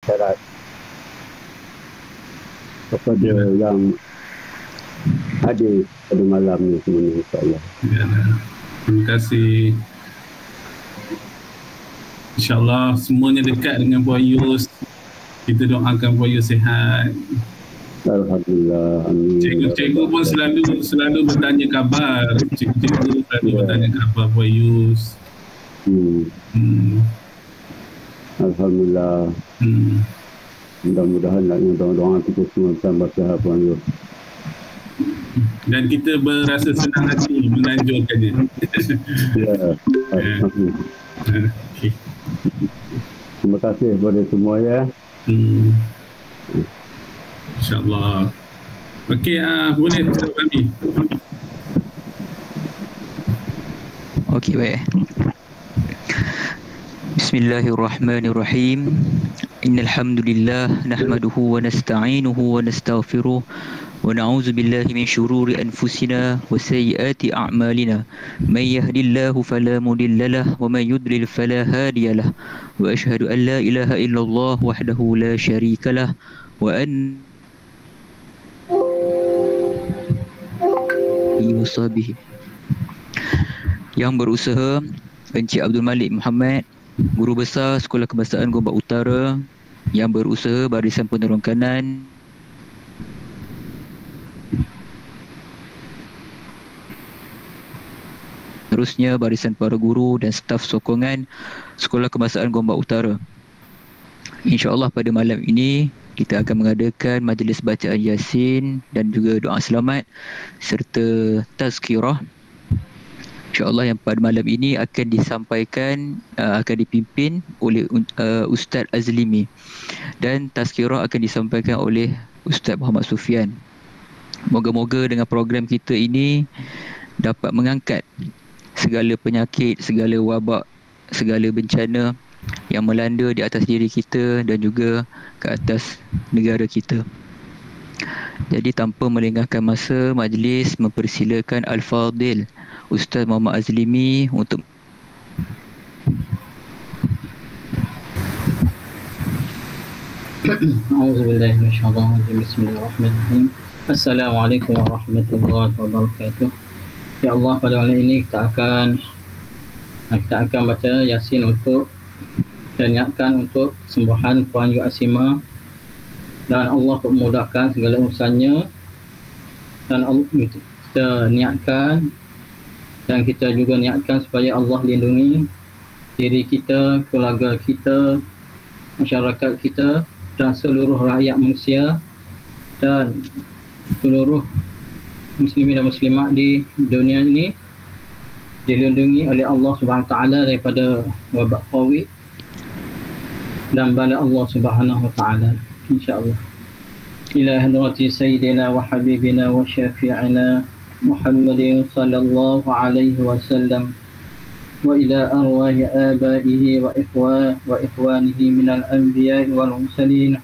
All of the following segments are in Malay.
syarat kepada yang hadir pada malam ni semuanya, insyaAllah. Ya, terima kasih. InsyaAllah semuanya dekat dengan Puan Yus. Kita doakan Puan Yus sihat. Alhamdulillah, amin. Cikgu-cikgu pun selalu bertanya khabar. Cikgu-cikgu selalu bertanya khabar Puan Yus. Alhamdulillah. Mudah-mudahan doa-doa kita semua tambah sihat, Puan Yus. Dan kita berasa senang hati menganjurkannya. Ya, alhamdulillah. Okay. Terima kasih kepada semua ya. InsyaAllah. Okey, boleh Ustaz Fahmi. Okey, baik. Bismillahirrahmanirrahim. Innal hamdalillah nahmaduhu wa nasta'inuhu wa nastaghfiruh wa na'udzu billahi min shururi anfusina wa sayyiati a'malina. May yahdihillahu fala mudilla lahu wa may yudlil fala hadiya lahu. Wa asyhadu an la ilaha illallah wahdahu la syarika lahu wa an washabihi. Yang berusaha Encik Abdul Malik Muhammad, Guru Besar Sekolah Kebangsaan Gombak Utara. Yang berusaha Barisan Penerung Kanan, terusnya barisan para guru dan staf sokongan Sekolah Kebangsaan Gombak Utara. InsyaAllah pada malam ini kita akan mengadakan majlis bacaan Yasin dan juga doa selamat serta tazkirah. InsyaAllah yang pada malam ini akan disampaikan, akan dipimpin oleh Ustaz Azlimi, dan tazkirah akan disampaikan oleh Ustaz Muhammad Sufian. Moga-moga dengan program kita ini dapat mengangkat segala penyakit, segala wabak, segala bencana yang melanda di atas diri kita dan juga ke atas negara kita. Jadi tanpa melengahkan masa, majlis mempersilakan Al-Fadil Ustaz Muhammad Azlimi untuk A'udzubillahi minasyaitonir rajim. Bismillahirrahmanirrahim. Assalamualaikum warahmatullahi wabarakatuh. Ya Allah, pada malam ini kita akan baca Yasin untuk dan niatkan untuk sembahan Puan Yu Asimah, dan Allah memudahkan segala urusannya, dan kita niatkan dan kita juga niatkan supaya Allah lindungi diri kita, keluarga kita, masyarakat kita dan seluruh rakyat manusia dan seluruh muslimin dan muslimat di dunia ini dilindungi oleh Allah Subhanahu Wa Taala daripada wabak Covid dan bala Allah Subhanahu Wa Taala, insyaallah. Ila hadrati sayyidina wa habibina wa syafi'ina Muhammadin sallallahu alaihi wasallam wa ila arwahi abaihi wa ikhwanihi minal anbiya'i wal mursalin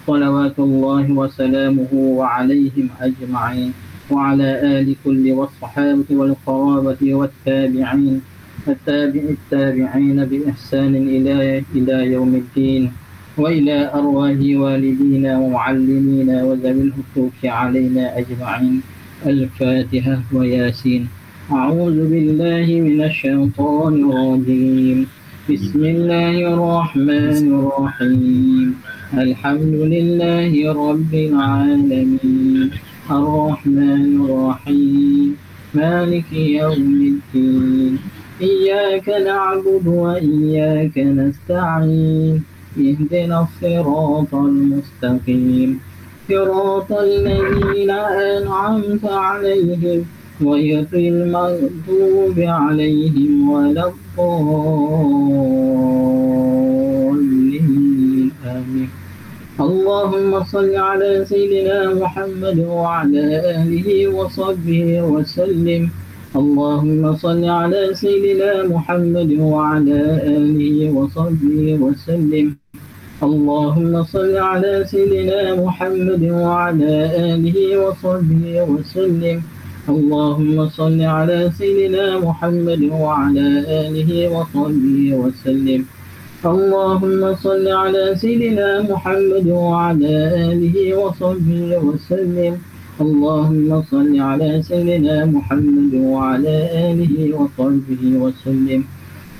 salawatullahi wa salamuhu wa alaihim ajma'in wa ala ali kulli was sahabati wal qarabati wat tabi'in التابعين بإحسان إلى يوم الدين وإلى أرواح والدينا ومعلمينا وذوي الحقوق علينا أجمعين. الفاتحة وياسين. أعوذ بالله من الشيطان الرجيم. بسم الله الرحمن الرحيم. الحمد لله رب العالمين الرحمن الرحيم مالك يوم الدين إياك نعبد وإياك نستعين اهدنا الصراط المستقيم صراط الذين أنعمت عليهم غير المغضوب عليهم ولا الضالين آمين. اللهم صل على سيدنا محمد وعلى آله وصحبه وسلم. اللهم صل على سيدنا محمد وعلى آله وصحبه وسلم. اللهم صل على سيدنا محمد وعلى آله وصحبه وسلم. اللهم صل على سيدنا محمد وعلى آله وصحبه وسلم. اللهم صل على سيدنا محمد وعلى آله وصحبه وسلم. اللهم صل على سيدنا محمد وعلى آله وصحبه وسلم.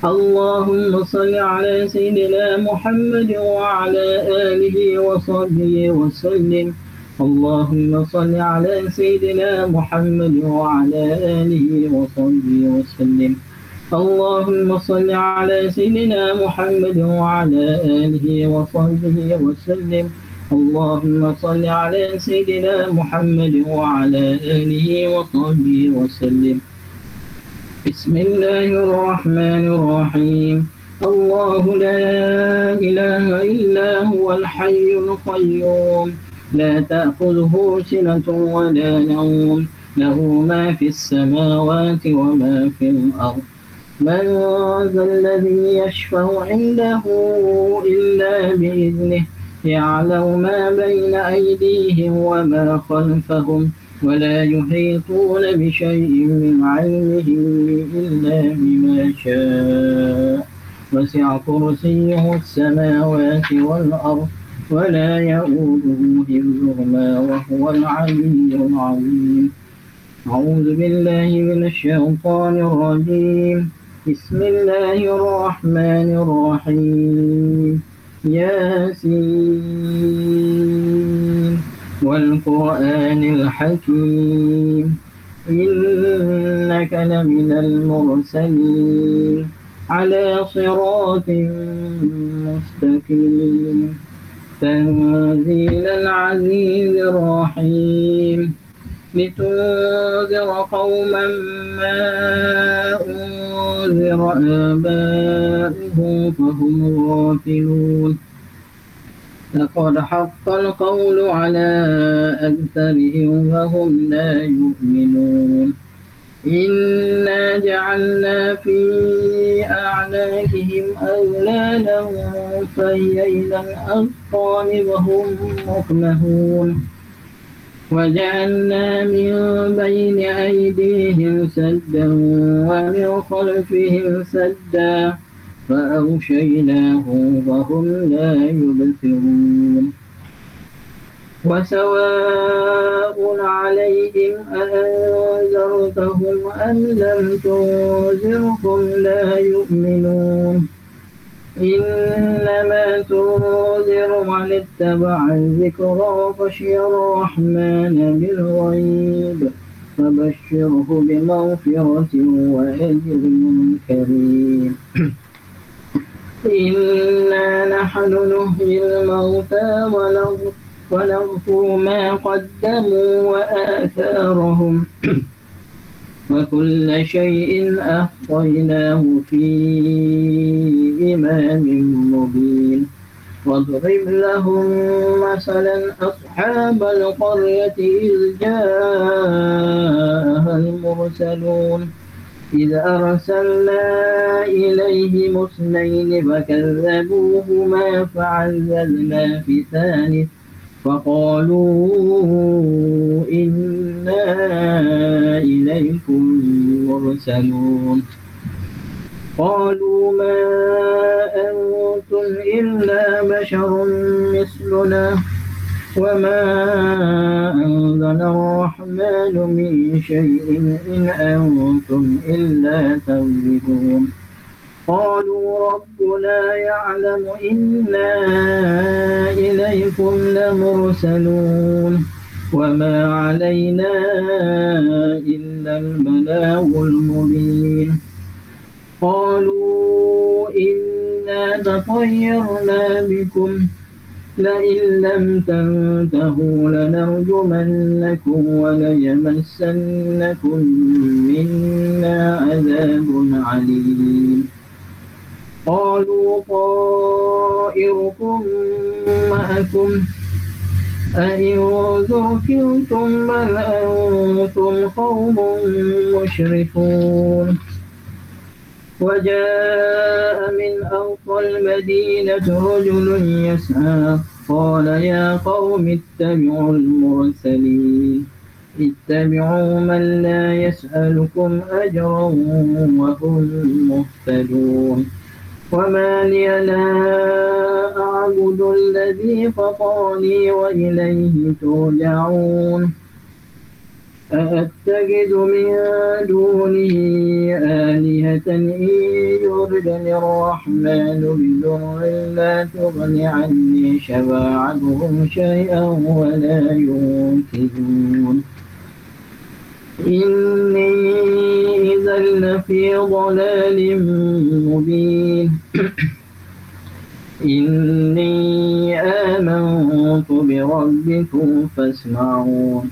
اللهم صل على سيدنا محمد وعلى آله وصحبه وسلم. اللهم صل على سيدنا محمد وعلى آله وصحبه وسلم. اللهم صل على سيدنا محمد وعلى آله وصحبه وسلم. اللهم صل على سيدنا محمد وعلى آله وصحبه وسلم. بسم الله الرحمن الرحيم. الله لا إله إلا هو الحي القيوم لا تأخذه سنة ولا نوم له ما في السماوات وما في الأرض. من ذا الذي يشفع عنده إلا بإذنه يعلم ما بين أيديهم وما خلفهم ولا يحيطون بشيء من علمه إلا بما شاء وسع كرسيه السماوات والأرض ولا يؤوده حفظهما وهو العلي العظيم. أعوذ بالله من الشيطان الرجيم. بسم الله الرحمن الرحيم. ياسين والقرآن الحكيم إنك لمن المرسلين على صراط مستقيم تنزيل العزيز الرحيم لتنذر قوما ما أنذر آباؤهم فهم غافلون. لقد حق القول على أكثرهم وهم لا يؤمنون. إنا جعلنا في أعناقهم أغلالا فهي إلى الأذقان وهم مقمحون. وجعلنا من بين أيديهم سدا ومن خلفهم سدا فأغشيناهم وهم لا يبصرون. وسواء عليهم أأنذرتهم أم لم تنذرهم لا يؤمنون. إنما تنذر من اتبع الذكر وخشي الرحمن بالغيب فبشره بمغفرة وأجر كريم. إنا نحن نحيي الموتى ونغفر ما قدموا وآثارهم وكل شيء أحصيناه في إمام مبين. واضرب لهم مثلا أصحاب القرية إذ جاءها المرسلون إذ أرسلنا إليهم اثنين فكذبوهما فعززنا بثالث فقالوا إنا إليكم مرسلون. قالوا ما أنتم إلا بشر مثلنا وما أنزل الرحمن من شيء إن أنتم إلا تكذبون. قالوا ربنا يعلم إنا إليكم لمرسلون وما علينا إلا البلاغ المبين. قالوا إنا تطيرنا بكم لئن لم تنتهوا لنرجمنكم وليمسنكم منا عذاب عليم. قالوا طائركم معكم أئن ذكرتم بل أنتم قوم مشركون. وجاء من أقصى المدينة رجل يسعى قال يا قوم اتبعوا المرسلين اتبعوا من لا يسألكم أجرا وهم مهتدون. وما لي لا أعبد الذي فطرني وإليه ترجعون أأتخذ من دونه آلهة إن يردني الرحمن بضر لا تغن عني شفاعتهم شيئا ولا ينقذون إني إذا لفي ضلال مبين إني آمنت بربكم فاسمعون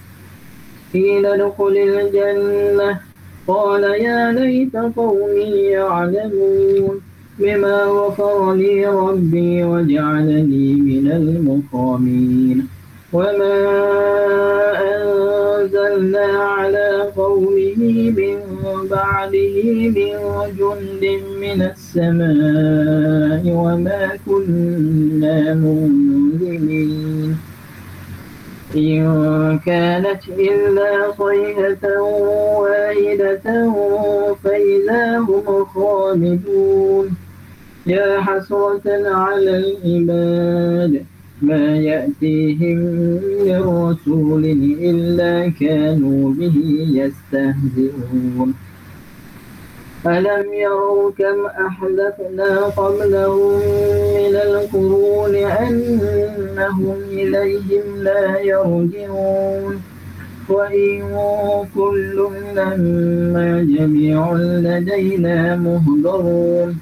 قيل ادخل الجنة قال يا ليت قومي يعلمون بما غفر لي ربي وجعلني من المكرمين وما أنزلنا على قومه من بعده من جند من السماء وما كنا منزلين إن كانت إلا صيحة واحدة فإذا هم خامدون يا حسرة على العباد ما يأتيهم من رسول إلا كانوا به يستهزئون ألم يروا كم أحدثنا قبلهم من القرون أنهم إليهم لا يرجعون وإن كل لما جميع لدينا مهضرون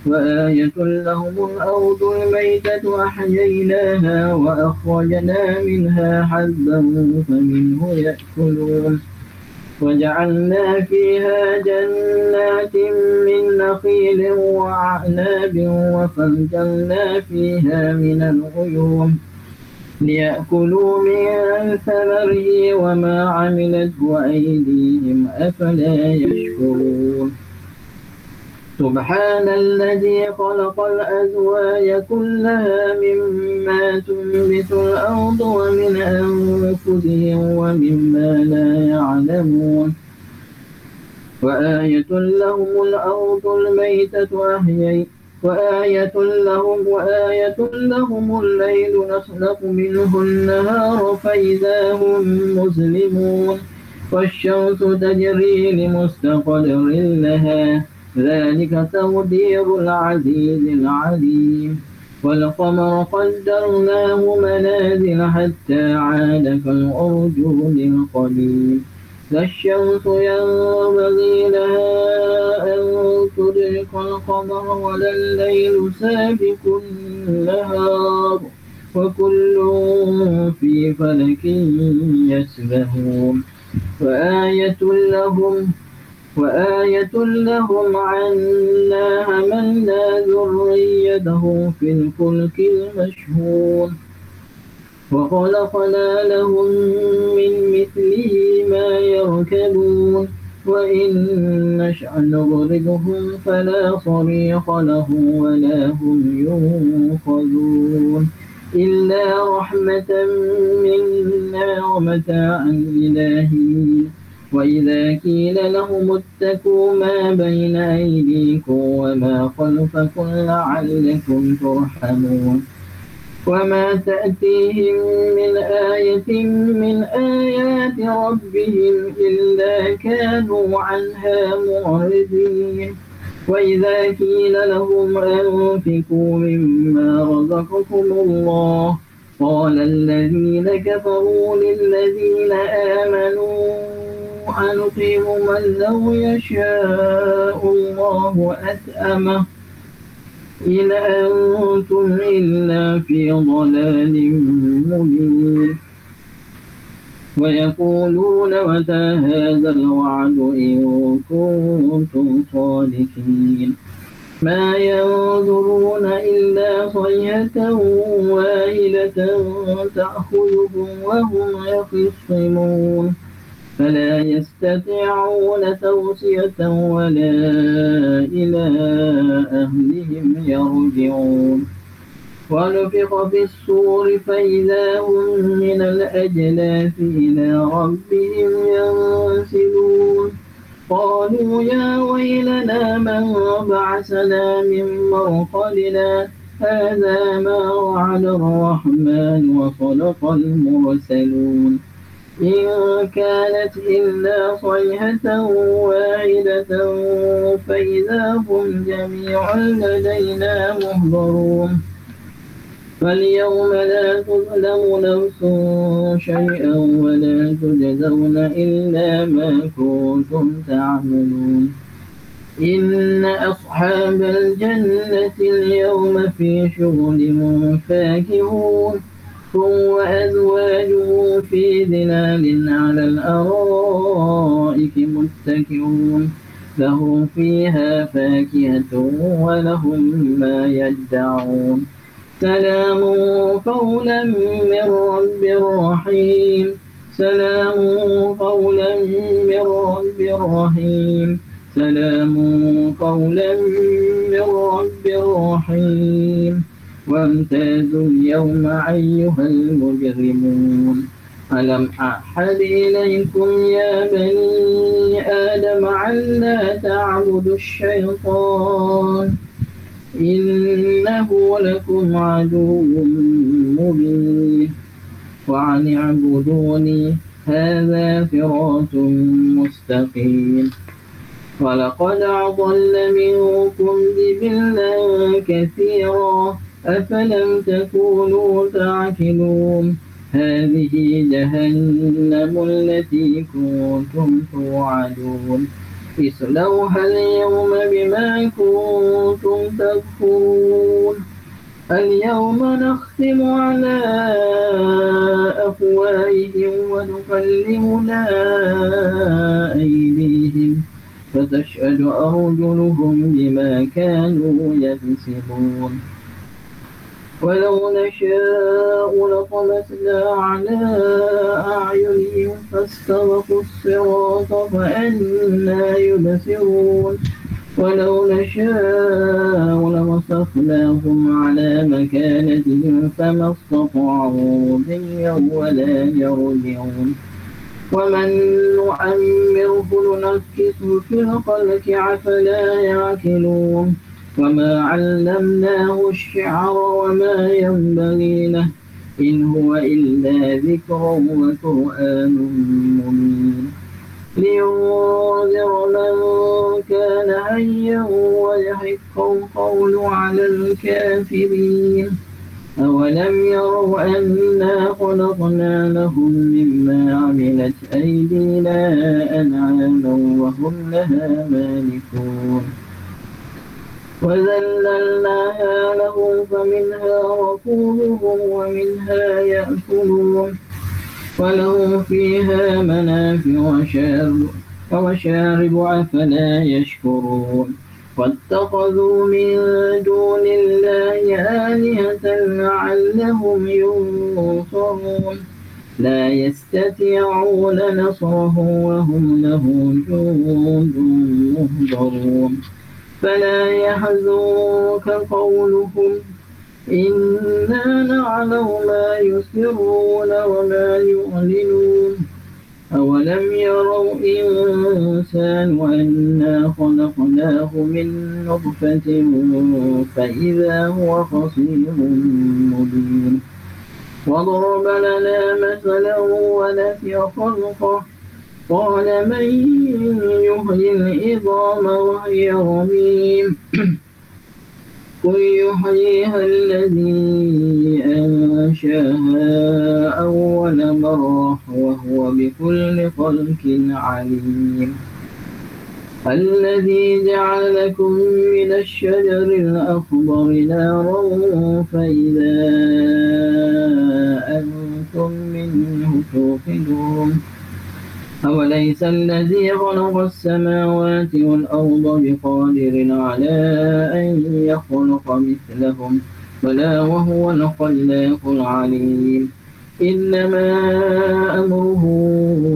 وآية لهم الأرض الميتة أحييناها وأخرجنا منها حبا فمنه يأكلون وجعلنا فيها جنات من نخيل وأعناب وفجرنا فيها من العيون ليأكلوا من ثمره وما عملته أيديهم أفلا يشكرون سبحان الذي خلق الأزواج كلها مما تنبت الأرض ومن أنفسهم ومما لا يعلمون وآية لهم الأرض الميتة وآية لهم الليل نسلق منه النهار فإذا هم مسلمون والشمس تجري لمستقر لها ذلك تقدير العزيز العليم والقمر قدرناه منازل حتى عاد كالأرجون القديم لا الشمس ينبغي لها أن تدرك القمر ولا الليل سابق النهار وكل في فلك يسبحون وآية لهم عنا حملنا ذريته في الفلك المشحون وخلقنا لهم من مثله ما يركبون وإن نشأ نغرقهم فلا صريخ لهم ولا هم ينقذون إلا رحمة منا ومتاعا إلهين وإذا قيل لهم اتقوا ما بين أيديكم وما خلفكم لعلكم ترحمون وما تأتيهم من آية من آيات ربهم إلا كانوا عنها معرضين وإذا قيل لهم أنفقوا مما رزقكم الله قال الذين كفروا للذين آمنوا أنطعم من لو يشاء الله أطعمه إن أنتم إلا في ضلال مبين ويقولون متى هذا الوعد إن كنتم صادقين ما ينظرون إلا صيحة واحدة تأخذهم وهم يخصمون فلا يستطيعون توصية ولا إلى أهلهم يرجعون ونفخ في الصور فإذا هم من الأجلاف إلى ربهم ينسلون قالوا يا ويلنا من بعثنا من مرقدنا هذا ما وعد الرحمن وصدق المرسلون إن كانت إلا صيحة واحدة فإذا هم جميع لدينا محضرون فاليوم لا تظلم نفس شيئا ولا تجزون إلا ما كنتم تعملون إن أصحاب الجنة اليوم في شغل فاكهون هم وأزواجه في ظلال على الأرائك متكئون لهم فيها فاكهة ولهم ما يدعون سلام قولا من رب رحيم سلام قولا من رب رحيم سلام قولا من رب رحيم وامتازوا اليوم أيها المجرمون ألم أعهد إليكم يا بني آدم ألا تعبدوا الشيطان إنه لكم عدو مبين وأن اعبدوني هذا صراط مستقيم ولقد أضل منكم جبلا كثيرا أفلم تكونوا تعقلون هذه جهنم التي كنتم توعدون اصلوها اليوم بما كنتم تكفرون اليوم نختم على أفواههم ونكلمنا أيديهم فتشهد أرجلهم بما كانوا يكسبون ولو نشاء لطمسنا على أعينهم فاستبقوا الصراط فأنى يبصرون ولو نشاء لمسخناهم على مكانتهم فما استطاعوا ضيا ولا يرجعون ومن نعمره ننكسه في الخلق أفلا يعقلون وما علمناه الشعر وما ينبغي له إن هو إلا ذكر وقرآن مبين لينذر من كان حيا ويحق القول على الكافرين أولم يروا أنا خلقنا لهم مما عملت أيدينا أنعاما وهم لها مالكون وذللناها لهم فمنها ركوبهم ومنها يأكلون ولهم فيها منافع ومشارب أفلا يشكرون واتخذوا من دون الله آلهة لعلهم ينصرون لا يستطيعون نصره وهم له جند مهضرون فلا يحزنك قولهم إنا نعلم ما يسرون وما يعلنون أولم يروا إنسان أنا خلقناه من نطفة فإذا هو خصيم مبين وضرب لنا مثلا ونسي خلقه قال من يحيي العظام وهي رميم قل يحييها الذي أنشاها أول مرة وهو بكل خلق عليم الذي جعل لكم من الشجر الأخضر نارا فإذا أنتم منه توقدون أوليس الذي خلق السماوات والأرض بقادر على أن يخلق مثلهم بلى وهو الخلاق العليم إنما أمره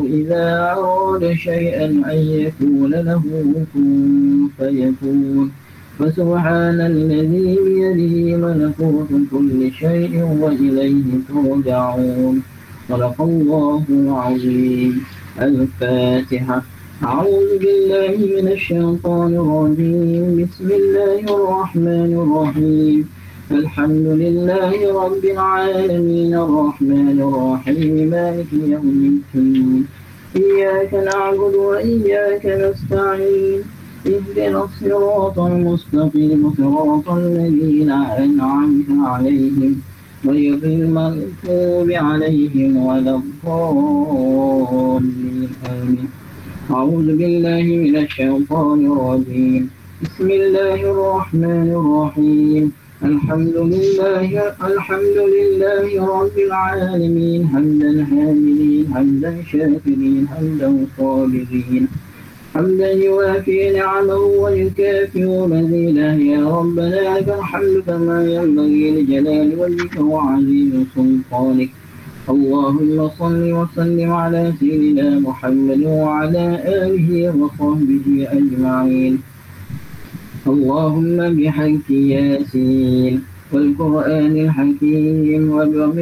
إذا أراد شيئا أن يكون له كن فيكون فسبحان الذي بيده ملكوت كل شيء وإليه ترجعون صدق الله العظيم الفاتحة أعوذ بالله من الشيطان الرجيم. بسم الله الرحمن الرحيم. الحمد لله رب العالمين الرحمن الرحيم مالك يوم الدين. إياك نعبد وإياك نستعين. اهدنا الصراط المستقيم صراط الذين أنعمت عليهم غير المغضوب عليهم ولا الضالين آمين. أعوذ بالله من الشيطان الرجيم. بسم الله الرحمن الرحيم. الحمد لله رب العالمين حمدا حامدين حمدا شاكرين حمدا صابرين حمدا يوافي نعمه ويكافئ مزيده. يا ربنا لك الحمد كما ينبغي لجلال وجهك وعظيم سلطانك. اللهم صل وسلم على سيدنا محمد وعلى آله وصحبه أجمعين. اللهم بحق ياسين والقرآن الحكيم وبمن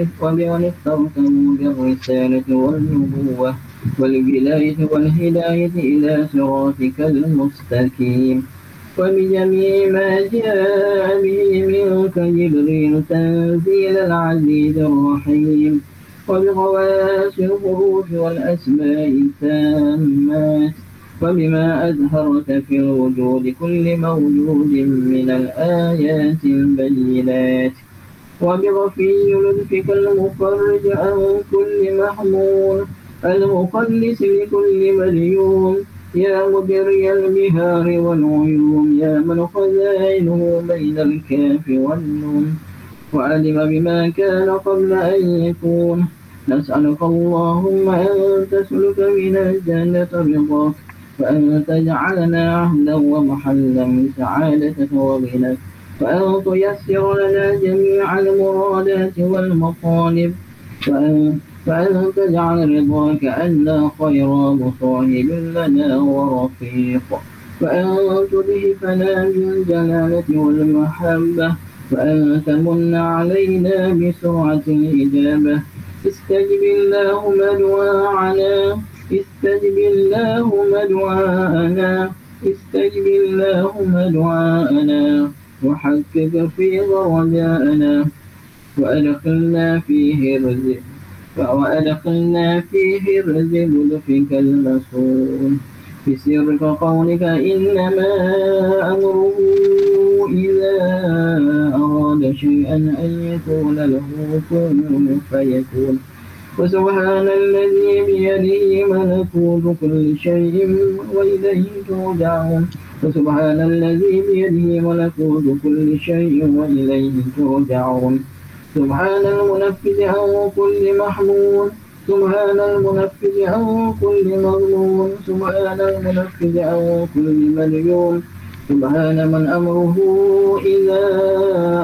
اخترته بالرسالة والنبوة والولاية والهداية إلى صراطك المستقيم وبجميع ما جاء به منك جبريل تنزيل العزيز الرحيم وبخواص الحروف والأسماء التامات وبما أظهرت في الوجود كل موجود من الآيات البينات وبغفي لطفك المفرج عن كل محمول المخلص لكل مليون يا مدري البهار والعيون يا من خزائنه بين الكاف والنون وعلم بما كان قبل أن يكون. نسألك اللهم أن تسلك من الجنة رضاك وأن تجعلنا عهدا ومحلا من سعادتك وغناك وأن تيسر لنا جميع المرادات والمطالب وأن تجعل رضاك أنا خير مصاحب لنا ورفيق وأن تذهبنا بالجلالة والمحبة وأن تمن علينا بسرعة الإجابة. استجب اللهم دعاءنا استجب اللهم دعاءنا استجب اللهم دعاءنا وحقق فيه رجاءنا وأدخلنا فيه رزق لطفك المسؤول بسرك قولك إنما أمره إذا أراد شيئا أن يقول له كن فيكون. وسبحان الذي بيده ملكوت كل شيء وإليه ترجعون. وسبحان الذي بيده ملكوت كل شيء وإليه ترجعون. سبحان المنفذ عن كل محمود سبحان المنفذ عن كل مظلوم سبحان المنفذ عن كل مليون سبحان من أمره إذا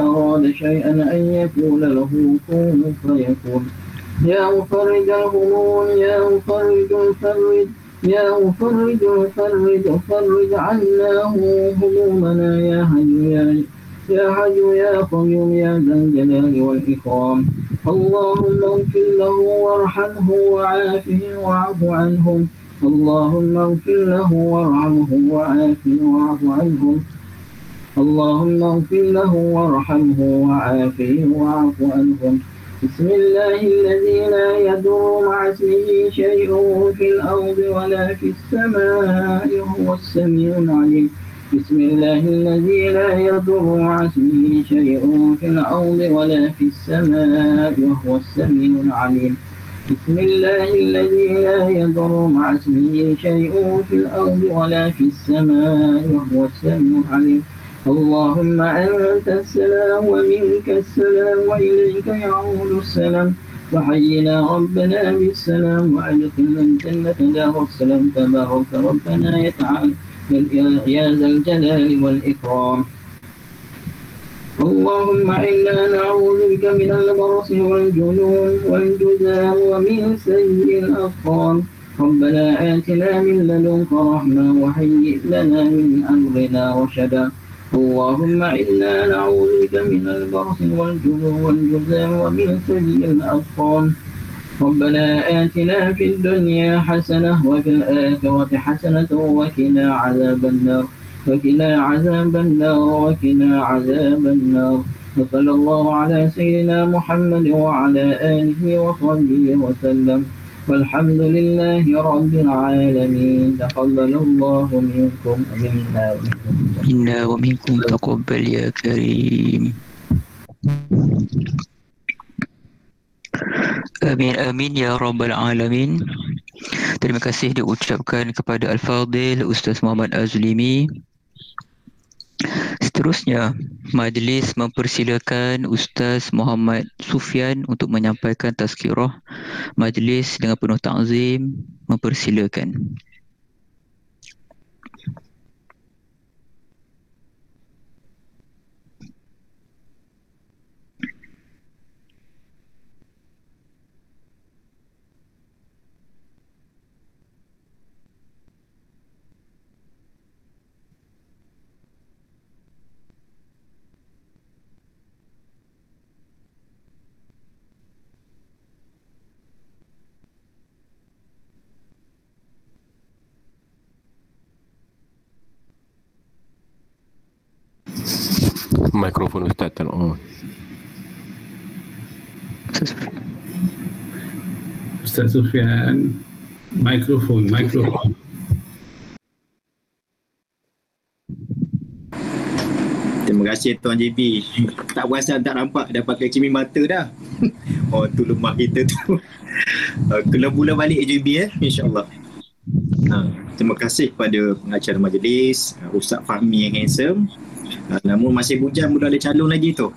أراد شيئا أن يقول له كن فيكون. يا مفرج الهموم يا مفرج فرج يا مفرج فرج عنا همومنا يا حي يا قيوم يا ذا الجلال والإكرام. اللهم اغفر له وارحمه وعافه واعف عنهم. اللهم اغفر له وارحمه وعافه واعف عنهم. اللهم اغفر له وارحمه وعافه واعف عنهم. بسم الله الذي لا يضر مع اسمه شيء في الأرض ولا في السماء وهو السميع العليم. بسم الله الذي لا يضر مع اسمه شيء في الأرض ولا في السماء وهو السميع العليم. بسم الله الذي لا يضر مع اسمه شيء في الأرض ولا في السماء وهو السميع العليم. اللهم أنت السلام ومنك السلام وإليك يعود السلام. وحينا ربنا بالسلام وأدخلنا الجنة دار السلام. تبارك ربنا يتعالى يا ذا الجلال والإكرام. اللهم إنا نعوذ بك من البرص والجنون والجذام ومن سيء الأطفال. ربنا آتنا من لدنك رحمة وهيئ لنا من أمرنا رشدا. اللهم إنا نعوذ بك من البرص والجنون والجذام ومن سيء الأطفال. ربنا آتنا في الدنيا حسنة وفي الآخرة حسنة وقنا عذاب النار وقنا عذاب النار وقنا عذاب النار وصلى الله على سيدنا محمد وعلى آله وصحبه وسلم والحمد لله رب العالمين تقبل الله منكم منا ومنكم تقبل يا كريم. Amin amin ya rabbal alamin. Terima kasih diucapkan kepada Al-Fadil Ustaz Muhammad Azlimi. Seterusnya, majlis mempersilakan Ustaz Muhammad Sufyan untuk menyampaikan tazkirah. Majlis dengan penuh ta'zim mempersilakan. Mikrofon Ustaz tak on. Ustaz Sufyan, mikrofon. Terima kasih Tuan JB. Tak perasan tak nampak dah pakai cermin mata dah. Oh tu lemah kita tu. Kena mula balik JB insya-Allah. Terima kasih kepada pengacara majlis Ustaz Fahmi yang handsome. Namun masih bujang, belum ada calon lagi tu.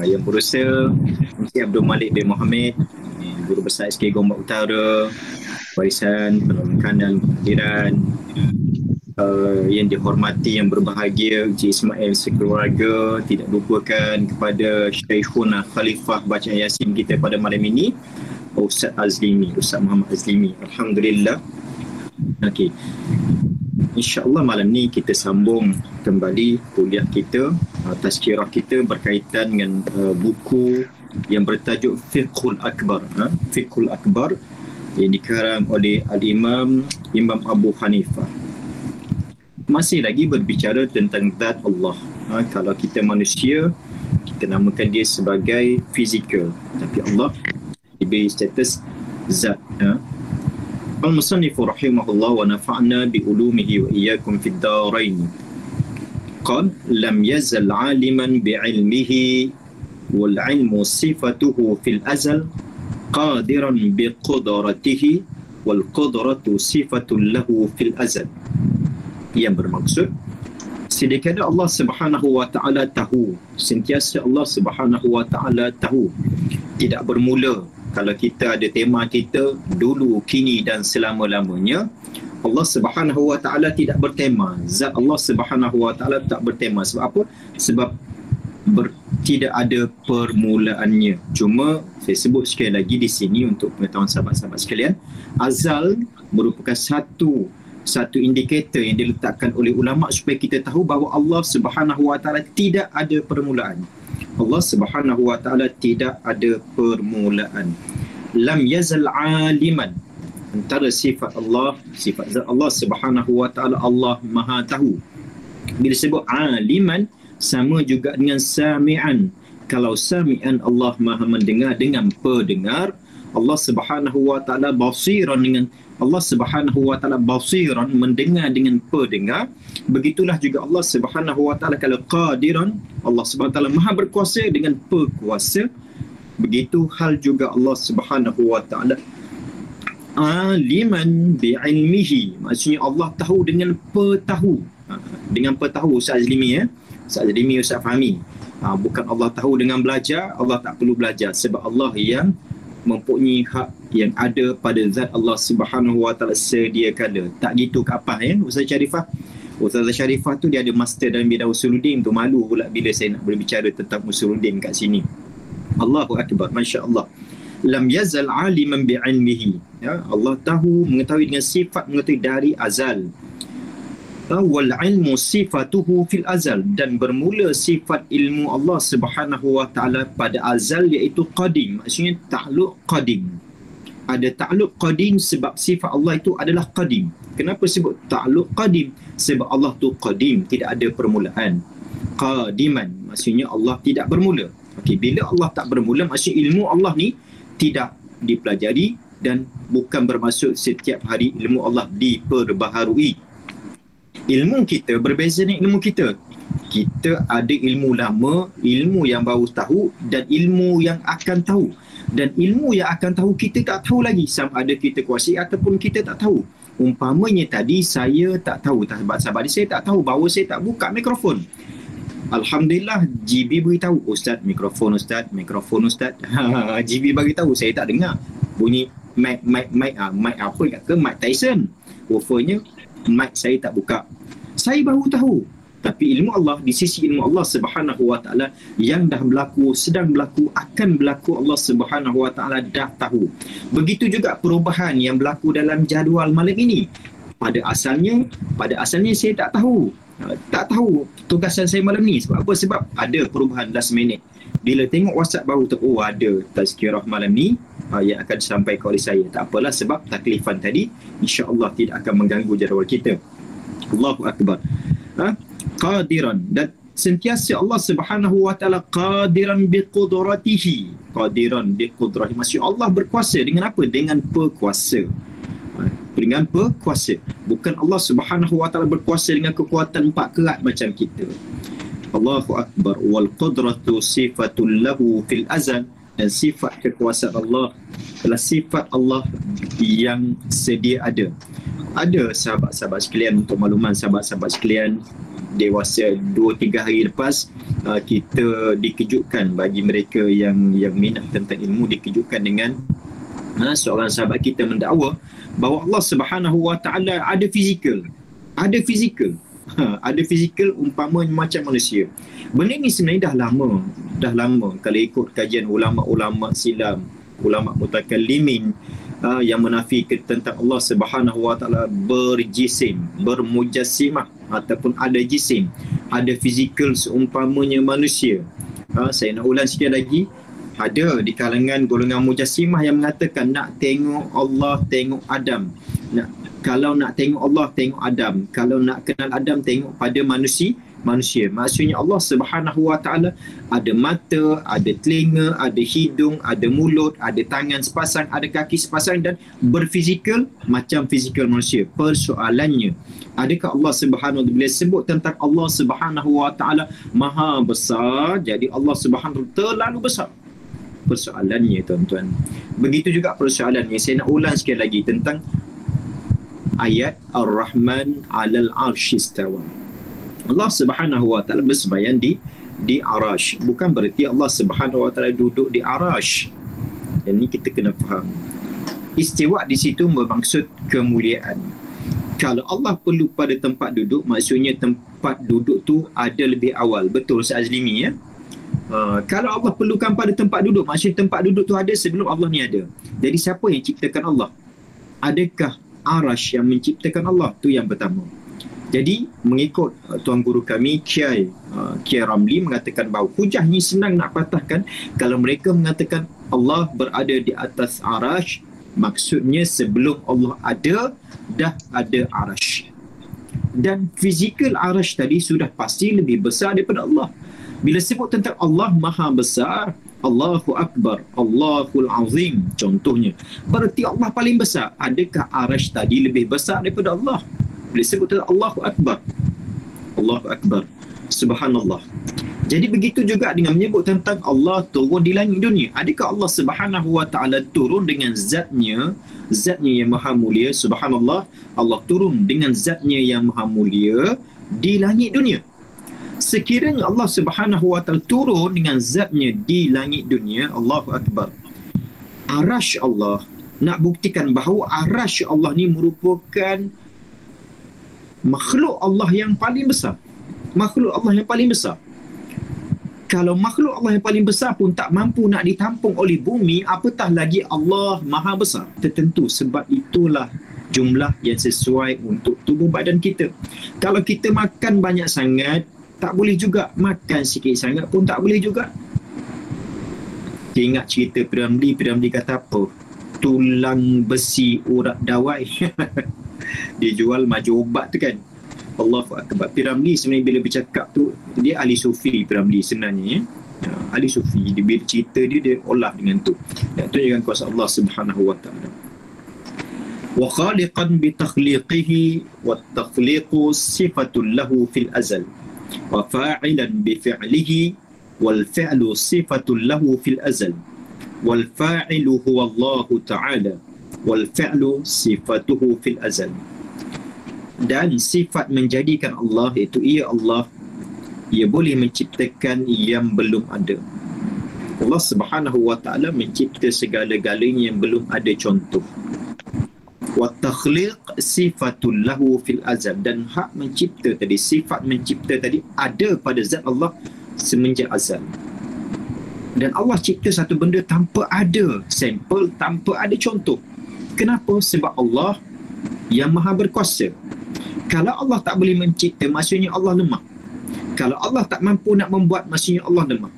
Yang berusaha Encik Abdul Malik bin Mohamed, Guru Besar SK Gombak Utara, Warisan Penolakan dan Kehadiran, yang dihormati, yang berbahagia Encik Ismail sekeluarga, tidak lupakan kepada Syekhuna Khalifah bacaan Yasin kita pada malam ini, Ustaz Azlimi, Ustaz Muhammad Azlimi. Alhamdulillah. Okey. InsyaAllah malam ni kita sambung kembali kuliah kita, tazkirah kita berkaitan dengan buku yang bertajuk Fiqhul Akbar. Fiqhul Akbar yang dikarang oleh Al-Imam Abu Hanifah. Masih lagi berbicara tentang zat Allah. Kalau kita manusia, kita namakan dia sebagai fizikal. Tapi Allah diberi status zat. Al-Musannifu rahimahullah wa nafa'na bi'ulumihi wa iyyakum fid darain. Qal lam yazal 'aliman bi'ilmihi wal 'ilmu sifatuhu fil azal qadiran biqudratihi wal qudratu sifatun lahu fil azal. Yang bermaksud sedekah Allah Subhanahu wa taala tahu, sentiasa Allah Subhanahu wa taala tahu, tidak bermula. Kalau kita ada tema kita dulu, kini dan selama-lamanya, Allah Subhanahu wa taala tidak bertema. Zat Allah Subhanahu wa taala tak bertema. Sebab apa? Sebab tidak ada permulaannya. Cuma saya sebut sekali lagi di sini untuk pengetahuan sahabat-sahabat sekalian, azal merupakan satu indikator yang diletakkan oleh ulama supaya kita tahu bahawa Allah Subhanahu wa taala tidak ada permulaan. Allah Subhanahu wa taala tidak ada permulaan. Lam yazal aliman. Antara sifat Allah, sifat zat Allah Subhanahu wa taala, Allah Maha tahu. Bila sebut aliman sama juga dengan sami'an. Kalau sami'an Allah Maha mendengar dengan pendengar, Allah Subhanahu wa taala basiran dengan Allah Subhanahu wa taala basiran mendengar dengan pendengar. Begitulah juga Allah Subhanahu wa taala kalau qadiran, Allah Subhanahu wa taala Maha berkuasa dengan berkuasa. Begitu hal juga Allah Subhanahu wa taala aliman bi'ilmihi. Maksudnya Allah tahu dengan petahu. Dengan petahu Ustaz Azlimi Ustaz Azlimi, Ustaz Fahmi. Bukan Allah tahu dengan belajar, Allah tak perlu belajar sebab Allah yang mempunyai hak yang ada pada zat Allah Subhanahu wa taala sedia kala. Tak gitu ke apa Ustaz Syarifah? Ustaz Syarifah tu dia ada master dalam bidang usuluddin tu, malu pula bila saya nak berbicara tentang usuluddin kat sini. Allahu akbar, masya-Allah. Lam yazal aliman bi'ilmihi. Allah tahu, mengetahui dengan sifat, mengetahui dari azal. Wal ilmu sifatuhu fil azal, dan bermula sifat ilmu Allah Subhanahu wa taala pada azal iaitu qadim. Maksudnya takluk qadim. Ada ta'alluq qadim sebab sifat Allah itu adalah qadim. Kenapa sebut ta'alluq qadim? Sebab Allah tu qadim, tidak ada permulaan. Qadiman, maksudnya Allah tidak bermula. Okey, bila Allah tak bermula, maksudnya ilmu Allah ni tidak dipelajari dan bukan bermaksud setiap hari ilmu Allah diperbaharui. Ilmu kita berbeza dengan ilmu kita. Kita ada ilmu lama, ilmu yang baru tahu dan ilmu yang akan tahu. Dan ilmu yang akan tahu kita tak tahu lagi, sama ada kita kuasai ataupun kita tak tahu. Umpamanya tadi saya tak tahu, sahabat-sahabat saya tak tahu bahawa saya tak buka mikrofon. Alhamdulillah GB beritahu, Ustaz mikrofon Ustaz, mikrofon Ustaz. GB bagi tahu, saya tak dengar. Bunyi mic apa ke Mike Tyson. Rupanya mic saya tak buka. Saya baru tahu. Tapi ilmu Allah, di sisi ilmu Allah Subhanahu wa taala yang dah berlaku, sedang berlaku, akan berlaku, Allah Subhanahu wa taala dah tahu. Begitu juga perubahan yang berlaku dalam jadual malam ini. Pada asalnya saya tak tahu. Tak tahu tugasan saya malam ni. Sebab apa? Sebab ada perubahan last minute. Bila tengok WhatsApp baru tu, oh ada tazkirah malam ni yang akan disampaikan oleh saya. Tak apalah, sebab taklifan tadi insya-Allah tidak akan mengganggu jadual kita. Allahu Akbar. Qadiran, dan sentiasa Allah Subhanahu wa taala qadiran biqudratihi. Qadiran biqudratihi, maksud Allah berkuasa dengan apa? Dengan berkuasa. Dengan berkuasa. Bukan Allah Subhanahu wa taala berkuasa dengan kekuatan 4 kerat macam kita. Allahu Akbar. Wal qudratu sifatul lahu fil azal, dan sifat kekuasaan Allah adalah sifat Allah yang sedia ada. Ada sahabat-sahabat sekalian, untuk makluman sahabat-sahabat sekalian dewasa 2-3 hari lepas, kita dikejutkan, bagi mereka yang minat tentang ilmu, dikejutkan dengan seorang sahabat kita mendakwa bahawa Allah Subhanahu wa taala ada fizikal. Ada fizikal umpamanya macam manusia. Benda ni sebenarnya dah lama kalau ikut kajian ulama-ulama silam, ulama mutakallimin yang menafikan tentang Allah Subhanahu wa taala berjisim, bermujassimah ataupun ada jisim, ada fizikal seumpamanya manusia. Saya nak ulang sikit lagi. Ada di kalangan golongan mujassimah yang mengatakan nak tengok Allah, tengok Adam. Kalau nak tengok Allah, tengok Adam. Kalau nak kenal Adam, tengok pada manusia. Maksudnya Allah Subhanahu wa taala ada mata, ada telinga, ada hidung, ada mulut, ada tangan sepasang, ada kaki sepasang, dan berfizikal macam fizikal manusia. Persoalannya, adakah Allah Subhanahu wa taala, bila sebut tentang Allah Subhanahu wa taala maha besar, jadi Allah Subhanahu terlalu besar? Persoalannya tuan-tuan. Begitu juga persoalannya, saya nak ulang sekali lagi tentang ayat Ar-Rahman 'alal 'arsy istawa. Allah Subhanahu wa taala bersembahyang di arash. Bukan berarti Allah Subhanahu wa taala duduk di arash. Yang ni kita kena faham. Istiwa di situ bermaksud kemuliaan. Kalau Allah perlu pada tempat duduk, maksudnya tempat duduk tu ada lebih awal. Betul Ustaz Azlimi ya? Kalau Allah perlukan pada tempat duduk, maksudnya tempat duduk tu ada sebelum Allah ni ada. Jadi siapa yang ciptakan Allah? Adakah arash yang menciptakan Allah? Tu yang pertama. Jadi mengikut tuan guru kami Kiai Ramli mengatakan bahawa hujah ni senang nak patahkan. Kalau mereka mengatakan Allah berada di atas arash, maksudnya sebelum Allah ada, dah ada arash. Dan fizikal arash tadi sudah pasti lebih besar daripada Allah. Bila sebut tentang Allah maha besar, Allahu Akbar, Allahul Azim contohnya, berarti Allah paling besar. Adakah arash tadi lebih besar daripada Allah? Bila sebut tentang Allahu Akbar, Allahu Akbar, Subhanallah. Jadi begitu juga dengan menyebut tentang Allah turun di langit dunia. Adakah Allah Subhanahu wa taala turun dengan zatnya yang maha mulia? Subhanallah, Allah turun dengan zatnya yang maha mulia di langit dunia. Sekiranya Allah Subhanahu wa taala turun dengan zatnya di langit dunia, Allahu Akbar, arash Allah, nak buktikan bahawa arash Allah ni merupakan makhluk Allah yang paling besar. Makhluk Allah yang paling besar. Kalau makhluk Allah yang paling besar pun tak mampu nak ditampung oleh bumi, apatah lagi Allah maha besar. Tertentu sebab itulah jumlah yang sesuai untuk tubuh badan kita. Kalau kita makan banyak sangat, tak boleh juga. Makan sikit sangat pun tak boleh juga. Dia ingat cerita Piramli kata apa? tulang besi urat dawai. Dia jual maju obat tu kan. Allahu Akbar. Piramli sebenarnya bila bercakap tu, dia ahli sufi Piramli sebenarnya ya. Ahli sufi, dia bila cerita dia olah dengan tu. Dan tu dengan kuasa Allah Subhanahu wa ta'ala. Wa khaliqan bi takhliqihi wa takhliqu sifatun lahu fil azal. Wa fa'ilan bi fi'lihi wal fi'lu sifatun lahu fil azal. Wal fa'ilu huwa Allah ta'ala wal fi'lu sifatuhu fil azal. Dan sifat menjadikan Allah, iaitu ia Allah, ia boleh menciptakan yang belum ada. Allah Subhanahu wa ta'ala mencipta segala-galanya yang belum ada contoh. Wa takhliq sifatul lahu fil azal. Dan hak mencipta tadi, sifat mencipta tadi ada pada zat Allah semenjak azal. Dan Allah cipta satu benda tanpa ada sampel, tanpa ada contoh. Kenapa? Sebab Allah yang maha berkuasa. Kalau Allah tak boleh mencipta, maksudnya Allah lemah. Kalau Allah tak mampu nak membuat, maksudnya Allah lemah.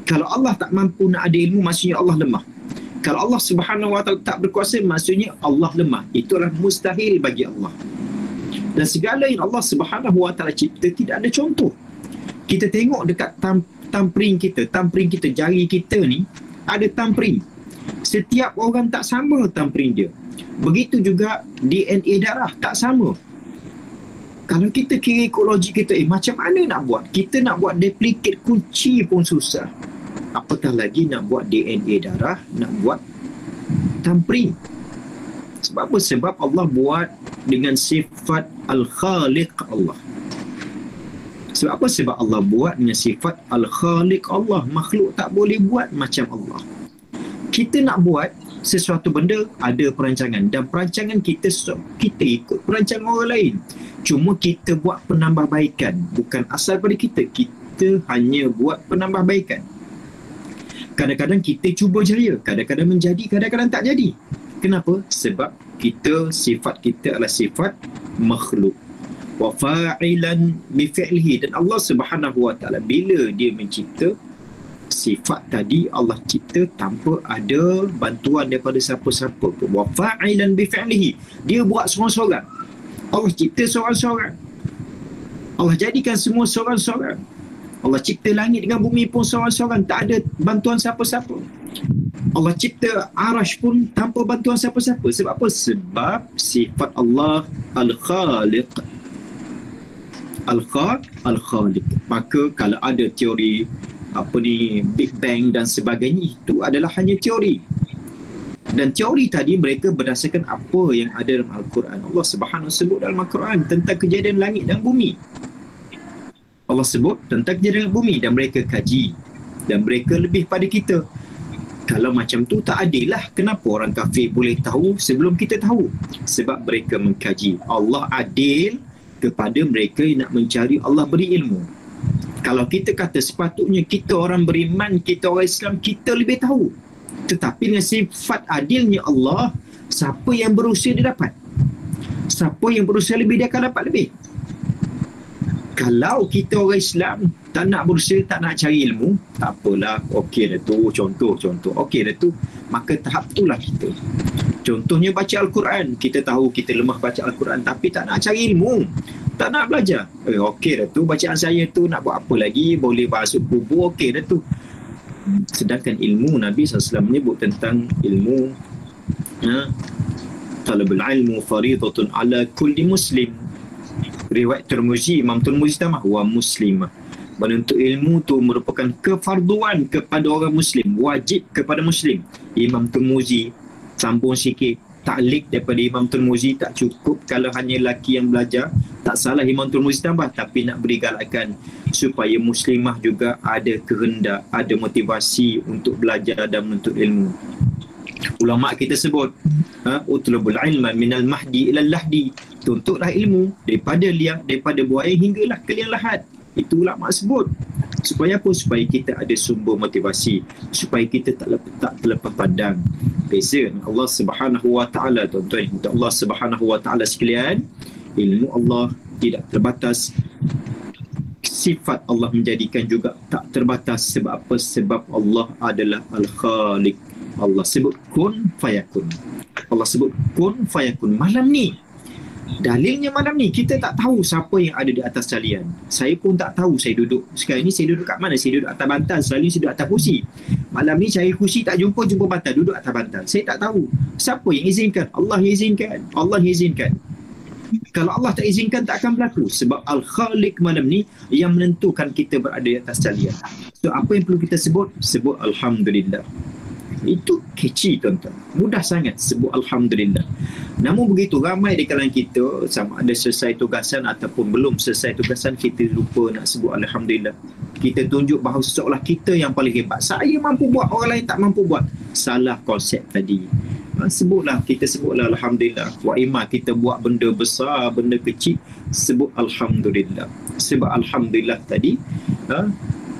Kalau Allah tak mampu nak ada ilmu, maksudnya Allah lemah. Kalau Allah Subhanahu wa ta'ala tak berkuasa, maksudnya Allah lemah. Itulah mustahil bagi Allah. Dan segala yang Allah Subhanahu wa ta'ala cipta tidak ada contoh. Kita tengok dekat tampering kita, jari kita ni ada tampering. Setiap orang tak sama tampering dia. Begitu juga DNA darah tak sama. Kalau kita kira ekologi kita, macam mana nak buat? Kita nak buat duplicate kunci pun susah. Apatah lagi nak buat DNA darah, nak buat tampering. Sebab apa? Sebab Allah buat dengan sifat Al-Khaliq Allah. Sebab apa? Sebab Allah buat dengan sifat Al-Khaliq Allah. Makhluk tak boleh buat macam Allah. Kita nak buat sesuatu benda, ada perancangan. Dan perancangan kita ikut perancangan orang lain. Cuma kita buat penambahbaikan. Bukan asal pada kita. Kita hanya buat penambahbaikan. Kadang-kadang kita cuba jaya. Kadang-kadang menjadi, kadang-kadang tak jadi. Kenapa? Sebab sifat kita adalah sifat makhluk. Wa fa'ilan bi fi'lihi. Dan Allah Subhanahu wa ta'ala bila dia mencipta, sifat tadi Allah cipta tanpa ada bantuan daripada siapa-siapa pun. Wa fa'ilan bi fi'lihi. Dia buat seorang-seorang. Allah cipta seorang-seorang. Allah jadikan semua seorang-seorang. Allah cipta langit dengan bumi pun seorang-seorang. Tak ada bantuan siapa-siapa. Allah cipta arash pun tanpa bantuan siapa-siapa. Sebab apa? Sebab sifat Allah Al-Khaliq. Al-Khaliq. Maka kalau ada teori Big Bang dan sebagainya, itu adalah hanya teori. Dan teori tadi mereka berdasarkan apa yang ada dalam Al-Quran. Allah Subhanahu wa sebut dalam Al-Quran tentang kejadian langit dan bumi. Allah sebut tentang kejadian bumi dan mereka kaji. Dan mereka lebih pada kita. Kalau macam tu tak adil lah. Kenapa orang kafir boleh tahu sebelum kita tahu? Sebab mereka mengkaji. Allah adil kepada mereka yang nak mencari Allah beri ilmu. Kalau kita kata sepatutnya kita orang beriman, kita orang Islam, kita lebih tahu. Tetapi dengan sifat adilnya Allah, siapa yang berusaha dia dapat. Siapa yang berusaha lebih, dia akan dapat lebih. Kalau kita orang Islam tak nak berusaha, tak nak cari ilmu, tak apalah, okey dah tu, contoh, okey dah tu, maka tahap itulah kita. Contohnya baca Al-Quran. Kita tahu kita lemah baca Al-Quran, tapi tak nak cari ilmu, tak nak belajar. Okey dah tu, bacaan saya tu nak buat apa lagi, boleh masuk kubur, okey dah tu. Sedangkan ilmu, Nabi SAW menyebut tentang ilmu, talabul ilmu faridatun ala kulli muslim. Riwayat Tirmizi, Imam Tirmizi tambah wa muslimah. Menuntut ilmu tu merupakan kefarduan kepada orang muslim, wajib kepada muslim. Imam Tirmizi sambung sikit, taklid daripada Imam Tirmizi tak cukup kalau hanya lelaki yang belajar. Tak salah Imam Tirmizi tambah, tapi nak beri galakan supaya muslimah juga ada kehendak, ada motivasi untuk belajar dan menuntut ilmu. Ulama kita sebut, utlubul ilma minal mahdi ilal lahdi. Tuntutlah ilmu daripada liang, daripada buaya hinggalah ke liang lahat. Itu ulama sebut. Supaya apa? Supaya kita ada sumber motivasi, supaya kita tak terlepas pandang. Beza Allah Subhanahu wa ta'ala, tuan-tuan. Untuk Allah Subhanahu wa ta'ala sekalian, ilmu Allah tidak terbatas. Sifat Allah menjadikan juga tak terbatas. Sebab apa? Sebab Allah adalah Al-Khaliq. Allah sebut kun fayakun. Allah sebut kun fayakun. Malam ni, dalilnya malam ni kita tak tahu siapa yang ada di atas talian. Saya pun tak tahu saya duduk. Sekarang ni saya duduk kat mana? Saya duduk atas bantal. Selalu saya duduk atas kursi. Malam ni saya kursi tak jumpa bantal. Duduk atas bantal. Saya tak tahu. Siapa yang izinkan? Allah yang izinkan. Allah yang izinkan. Kalau Allah tak izinkan, tak akan berlaku. Sebab Al-Khaliq malam ni yang menentukan kita berada di atas talian. So apa yang perlu kita sebut? Sebut Alhamdulillah. Itu kecil tuan-tuan. Mudah sangat sebut Alhamdulillah. Namun begitu ramai di kalangan kita, sama ada selesai tugasan ataupun belum selesai tugasan, kita lupa nak sebut Alhamdulillah. Kita tunjuk bahawa seolah kita yang paling hebat. Saya mampu buat, orang lain tak mampu buat. Salah konsep tadi. Kita sebutlah Alhamdulillah. Wa imma kita buat benda besar, benda kecil, sebut Alhamdulillah. Sebab Alhamdulillah tadi,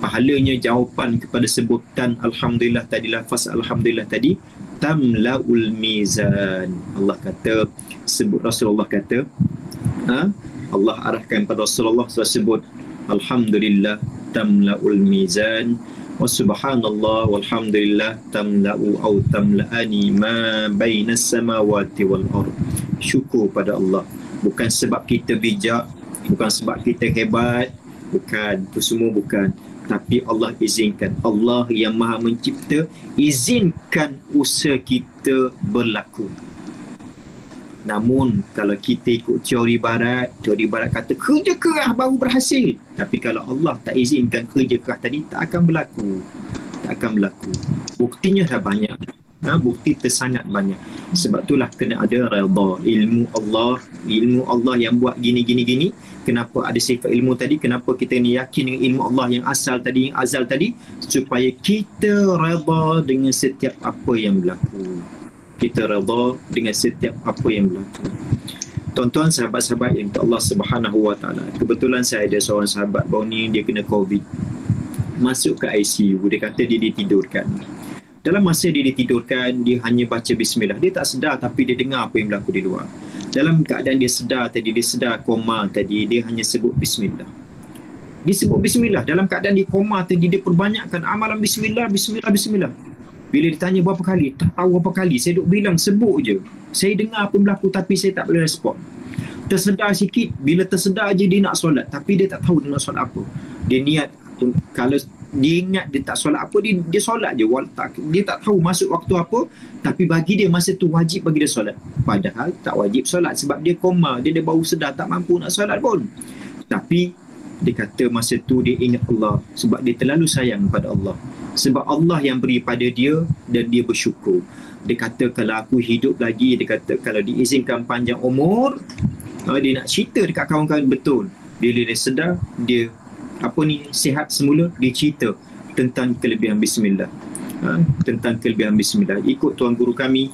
pahalanya jawapan kepada sebutan Alhamdulillah tadi, lafaz Alhamdulillah tadi, tamla'ul mizan. Allah kata, sebut Rasulullah kata, Allah arahkan pada Rasulullah sebut Alhamdulillah tamla'ul mizan wa subhanallah walhamdulillah tamla'u au tamla'ani ma bainas samawati wal ard. Syukur pada Allah, bukan sebab kita bijak, bukan sebab kita hebat, bukan, itu semua bukan, tapi Allah izinkan. Allah yang Maha Mencipta izinkan usaha kita berlaku. Namun kalau kita ikut teori barat kata kerja keras baru berhasil. Tapi kalau Allah tak izinkan kerja keras tadi, tak akan berlaku. Buktinya dah banyak. Bukti tersangat banyak. Sebab itulah kena ada redha. Ilmu Allah yang buat gini. Kenapa ada sifat ilmu tadi? Kenapa kita ni yakin dengan ilmu Allah yang asal tadi, yang azal tadi? Supaya kita redha dengan setiap apa yang berlaku. Tuan-tuan, sahabat-sahabat yang Allah Subhanahu Wa Taala. Kebetulan saya ada seorang sahabat baru ni, dia kena COVID. Masuk ke ICU, dia kata dia ditidurkan. Dalam masa dia ditidurkan, dia hanya baca bismillah. Dia tak sedar, tapi dia dengar apa yang berlaku di luar. Dalam keadaan dia sedar koma tadi, dia hanya sebut bismillah. Dia sebut bismillah. Dalam keadaan dia koma tadi, dia perbanyakkan amalan bismillah. Bila ditanya berapa kali, tak tahu berapa kali. Saya duk bilang, sebut je. Saya dengar apa yang berlaku, tapi saya tak boleh respon. Tersedar sikit, bila tersedar je dia nak solat, tapi dia tak tahu dia nak solat apa. Dia niat, kalau dia ingat dia tak solat apa, dia solat je. Dia tak tahu masuk waktu apa, tapi bagi dia masa tu wajib bagi dia solat. Padahal tak wajib solat sebab dia koma, dia baru sedar, tak mampu nak solat pun. Tapi dia kata masa tu dia ingat Allah sebab dia terlalu sayang pada Allah. Sebab Allah yang beri pada dia dan dia bersyukur. Dia kata kalau aku hidup lagi, dia kata kalau diizinkan panjang umur, dia nak cerita dekat kawan-kawan betul. Bila dia sedar, dia sihat semula, dia cerita tentang kelebihan bismillah. Ikut tuan guru kami,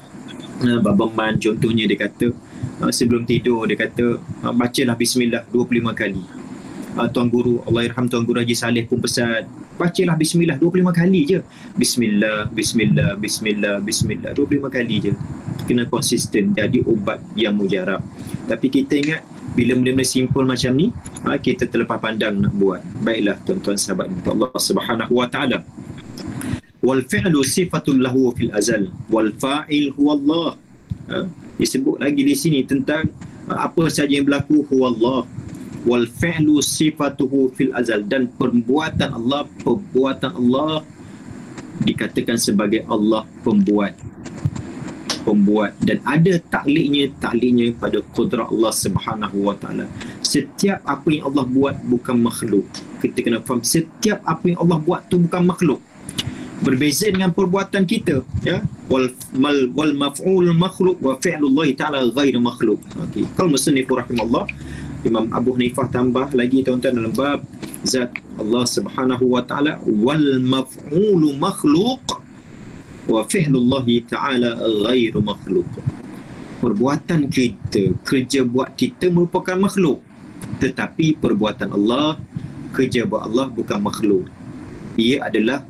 Babang Man contohnya, dia kata sebelum tidur dia kata bacalah bismillah 25 kali. Tuan guru, Allahyarham Tuan Guru Haji Saleh pun pesan, bacalah bismillah 25 kali je. Bismillah 25 kali je. Kena konsisten, jadi ubat yang mujarab. Tapi kita ingat, bila benda-benda simple macam ni, kita terlepas pandang nak buat. Baiklah tuan-tuan sahabat Allah Subhanahu Wa Taala. Wal fi'lu sifatul lahu fil azal wal fa'il huwa Allah. Disebut lagi di sini tentang apa saja yang berlaku huwa Allah. Wal fi'lu sifatuhu fil azal, dan perbuatan Allah dikatakan sebagai Allah pembuat, dan ada takliknya pada kudrat Allah Subhanahu Wa Taala. Setiap apa yang Allah buat bukan makhluk. Kita kena faham, setiap apa yang Allah buat tu bukan makhluk. Berbeza dengan perbuatan kita, ya. Wal maf'ul makhluk wa fi'lullah ta'ala ghairu makhluk. Okey, kalau musannif rahimahullah, Imam Abu Hanifah tambah lagi tuan-tuan dalam bab zat Allah Subhanahu Wa Taala, wal maf'ulu makhluq wa fi'lullah ta'ala ghairu makhluq. Perbuatan kita, kerja buat kita merupakan makhluk, tetapi perbuatan Allah, kerja buat Allah bukan makhluk. Ia adalah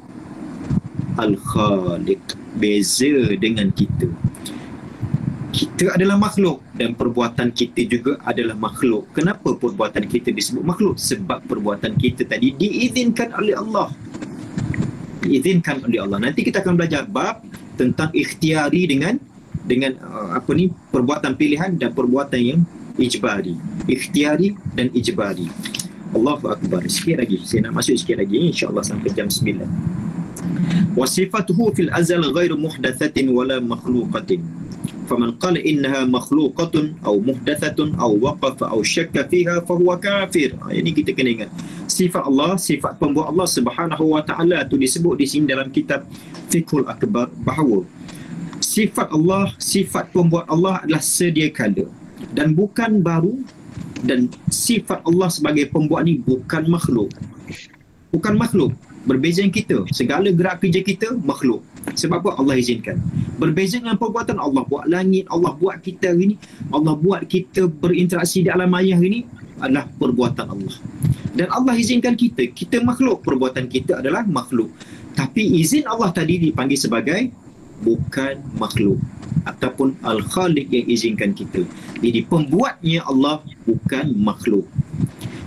Al-Khaliq. Beza dengan kita. Kita adalah makhluk dan perbuatan kita juga adalah makhluk. Kenapa perbuatan kita disebut makhluk? Sebab perbuatan kita tadi diizinkan oleh Allah. Diizinkan oleh Allah. Nanti kita akan belajar bab tentang ikhtiari dengan perbuatan pilihan dan perbuatan yang ijbari. Ikhtiari dan ijbari. Allahu Akbar. Sikit lagi, saya nak masuk sikit lagi, insya-Allah sampai jam 9. Wasifatuhu fil azal ghairu muhdatsatin wala makhluqatin. Faman qala innaha makhluqatun aw muhdathatun aw waqafa aw syakka fiha fahuwa kafir. Ini kita kena ingat. Sifat Allah, sifat pembuat Allah Subhanahu wa taala tu disebut di sini dalam kitab Fiqhul Akbar bahawa sifat Allah, sifat pembuat Allah adalah sedia kala dan bukan baru, dan sifat Allah sebagai pembuat ni bukan makhluk. Bukan makhluk. Berbeza dengan kita. Segala gerak kerja kita makhluk. Sebab apa? Allah izinkan. Berbeza dengan perbuatan Allah. Buat langit, Allah buat kita hari ni, Allah buat kita berinteraksi di alam maya hari ni adalah perbuatan Allah. Dan Allah izinkan kita. Kita makhluk. Perbuatan kita adalah makhluk. Tapi izin Allah tadi dipanggil sebagai bukan makhluk, ataupun Al-Khaliq yang izinkan kita. Jadi pembuatnya Allah, bukan makhluk.